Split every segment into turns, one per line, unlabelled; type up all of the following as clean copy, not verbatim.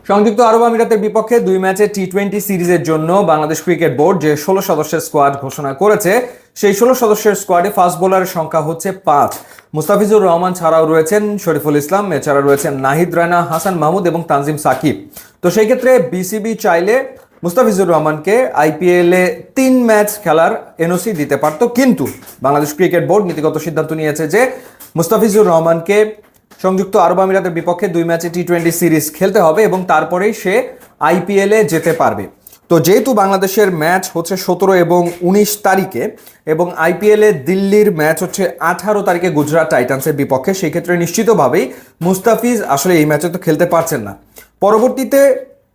সংযুক্ত আরব আমিরাতের বিপক্ষে 2 ম্যাচের টি-20 সিরিজের জন্য বাংলাদেশ ক্রিকেট বোর্ড যে 16 সদস্যের স্কোয়াড ঘোষণা করেছে, সেই 16 সদস্যের স্কোয়াডে ফাস্ট বোলারের সংখ্যা হচ্ছে 5। মুস্তাফিজুর রহমান ছাড়াও রয়েছেন শরীফুল ইসলাম, এছাড়া রয়েছেন নাহিদ রানা, হাসান মাহমুদ এবং তানজিম সাকিব। তো সেই ক্ষেত্রে বিসিবি চাইলে মুস্তাফিজুর রহমানকে আইপিএলে 3 ম্যাচ খেলার এনওসি দিতে পারত, কিন্তু বাংলাদেশ ক্রিকেট বোর্ড নীতিগত সিদ্ধান্ত নিয়েছে যে মুস্তাফিজুর রহমানকে সংযুক্ত আরব আমিরাতের বিপক্ষে 2 ম্যাচে টি-20 সিরিজ খেলতে হবে এবং তারপরেই সে আইপিএলে যেতে পারবে। তো যেহেতু বাংলাদেশের ম্যাচ হচ্ছে 17 এবং 19 তারিখে এবং আইপিএলে দিল্লির ম্যাচ হচ্ছে 18 তারিখে গুজরাট টাইটান্সের বিপক্ষে, সেই ক্ষেত্রে নিশ্চিতভাবেই মুস্তাফিজ আসলে এই ম্যাচে তো খেলতে পারছেন না। পরবর্তীতে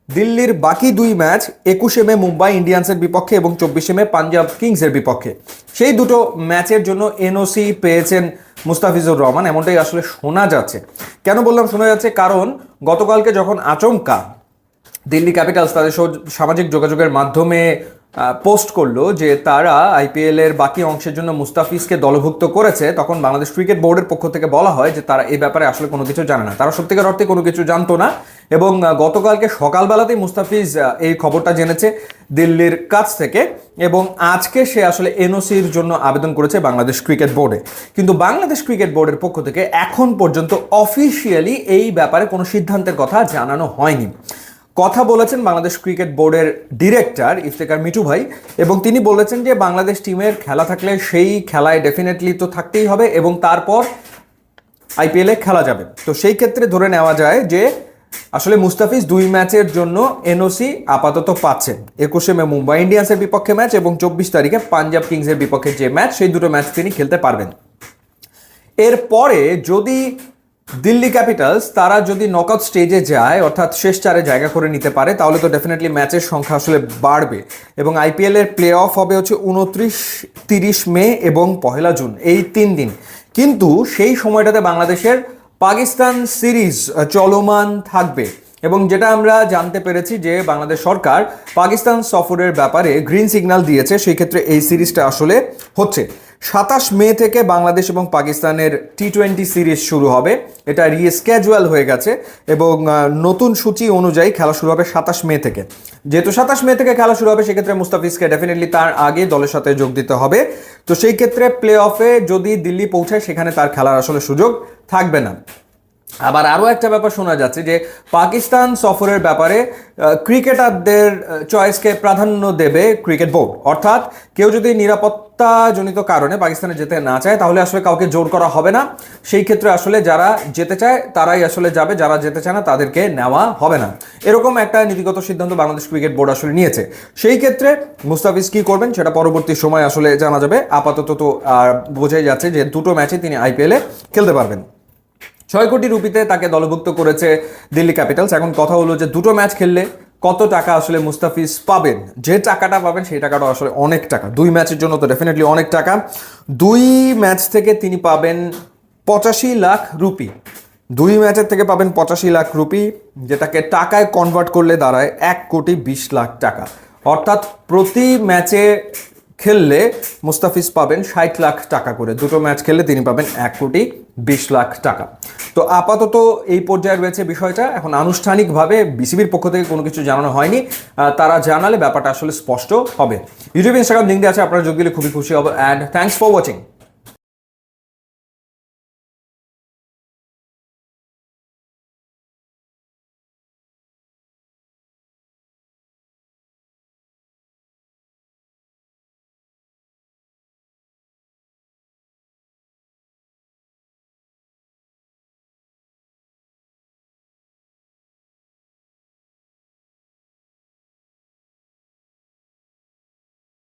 দিল্লির বাকি 2 ম্যাচ 21শে মে মুম্বাই ইন্ডিয়ান্সের বিপক্ষে এবং 24শে মে পাঞ্জাব কিংসের বিপক্ষে, সেই দুটো ম্যাচের জন্য এনওসি পেয়েছেন মুস্তাফিজুর রহমান, এমনটাই আসলে শোনা যাচ্ছে। কেন বললাম শোনা যাচ্ছে? কারণ গতকালকে যখন আচমকা দিল্লি ক্যাপিটালস তাদের সামাজিক যোগাযোগের মাধ্যমে পোস্ট করলো যে তারা আইপিএল এর বাকি অংশের জন্য মুস্তাফিজকে দলভুক্ত করেছে, তখন বাংলাদেশ ক্রিকেট বোর্ডের পক্ষ থেকে বলা হয় যে তারা এই ব্যাপারে আসলে কোনো কিছু জানে না, তারা সত্যিকার অর্থে কোনো কিছু জানতো না। এবং গতকালকে সকালবেলাতেই মুস্তাফিজ এই খবরটা জেনেছে দিল্লির কাছ থেকে এবং আজকে সে আসলে এনওসির জন্য আবেদন করেছে বাংলাদেশ ক্রিকেট বোর্ডে। কিন্তু বাংলাদেশ ক্রিকেট বোর্ডের পক্ষ থেকে এখন পর্যন্ত অফিসিয়ালি এই ব্যাপারে কোনো সিদ্ধান্তের কথা জানানো হয়নি। কথা বলেছেন বাংলাদেশ ক্রিকেট বোর্ডের ডিরেক্টর ইফতেখার মিঠু ভাই, এবং তিনি বলেছেন যে বাংলাদেশ টিমের খেলা থাকলে সেই খেলায় ডেফিনেটলি তো থাকতেই হবে এবং তারপর আইপিএলে খেলা যাবে। তো সেই ক্ষেত্রে ধরে নেওয়া যায় যে আসলে মুস্তাফিজ 2 ম্যাচের জন্য এনওসি আপাতত পাচ্ছেন। 21শে মে মুম্বাই ইন্ডিয়ান্সের বিপক্ষে ম্যাচ এবং 24 তারিখে পাঞ্জাব কিংসের বিপক্ষে যে ম্যাচ, সেই দুটো ম্যাচ তিনি খেলতে পারবেন। এরপরে যদি দিল্লি ক্যাপিটালস তারা যদি নকআউট স্টেজে যায়, অর্থাৎ শেষ 4-এ জায়গা করে নিতে পারে, তাহলে তো ডেফিনেটলি ম্যাচের সংখ্যা আসলে বাড়বে এবং আইপিএল এর প্লে অফ হবে হচ্ছে 29-30 মে এবং 1 জুন, এই 3 দিন। কিন্তু সেই সময়টাতে বাংলাদেশের পাকিস্তান সিরিজ চলমান থাকবে এবং যেটা আমরা জানতে পেরেছি যে বাংলাদেশ সরকার পাকিস্তান সফরের ব্যাপারে গ্রিন সিগন্যাল দিয়েছে, সেই ক্ষেত্রে এই সিরিজটা আসলে হচ্ছে 27 মে থেকে বাংলাদেশ এবং পাকিস্তানের টি-20 সিরিজ শুরু হবে। এটা রিস্কেজুয়াল হয়ে গেছে এবং নতুন সূচি অনুযায়ী খেলা শুরু হবে 27 মে থেকে। যেহেতু 27 মে থেকে খেলা শুরু হবে, সেক্ষেত্রে মুস্তাফিজকে ডেফিনেটলি তার আগে দলের সাথে যোগ দিতে হবে। তো সেই ক্ষেত্রে প্লে অফে যদি দিল্লি পৌঁছায়, সেখানে তার খেলার আসলে সুযোগ থাকবে না। আবার আরও একটা ব্যাপার শোনা যাচ্ছে যে পাকিস্তান সফরের ব্যাপারে ক্রিকেটারদের চয়েসকে প্রাধান্য দেবে ক্রিকেট বোর্ড, অর্থাৎ কেউ যদি নিরাপত্তাজনিত কারণে পাকিস্তানে যেতে না চায়, তাহলে আসলে কাউকে জোর করা হবে না। সেই ক্ষেত্রে আসলে যারা যেতে চায় তারাই আসলে যাবে, যারা যেতে চায় না তাদেরকে নেওয়া হবে না। এরকম একটা নীতিগত সিদ্ধান্ত বাংলাদেশ ক্রিকেট বোর্ড আসলে নিয়েছে। সেই ক্ষেত্রে মুস্তাফিজ কি করবেন সেটা পরবর্তী সময় আসলে জানা যাবে। আপাতত তো বোঝাই যাচ্ছে যে দুটো ম্যাচে তিনি আইপিএলে খেলতে পারবেন। 6 কোটি রুপিতে তাকে দলভুক্ত করেছে দিল্লি ক্যাপিটালস। এখন কথা হলো যে দুটো ম্যাচ খেললে কত টাকা আসলে মুস্তাফিজ পাবেন। যে টাকাটা পাবেন সেই টাকাটা আসলে অনেক টাকা, 2 ম্যাচের জন্য তো ডেফিনেটলি অনেক টাকা। 2 ম্যাচ থেকে তিনি পাবেন 85 লাখ রুপি, 2 ম্যাচের থেকে পাবেন 85 লাখ রুপি, যেটাকে টাকায় কনভার্ট করলে দাঁড়ায় 1,20,00,000 টাকা। অর্থাৎ প্রতি ম্যাচে খেললে মুস্তাফিজ পাবেন 60 লাখ টাকা করে, দুটো ম্যাচ খেললে তিনি পাবেন 1,20,00,000 টাকা। তো আপাতত এই পর্যায়ে রয়েছে বিষয়টা। এখন আনুষ্ঠানিকভাবে বিসিবির পক্ষ থেকে কোনো কিছু জানানো হয়নি, তারা জানালে ব্যাপারটা আসলে স্পষ্ট হবে। ইউটিউব, ইনস্টাগ্রাম লিঙ্ক দিয়ে আছে, আপনারা যোগ দিলে খুবই খুশি হব। And thanks for watching.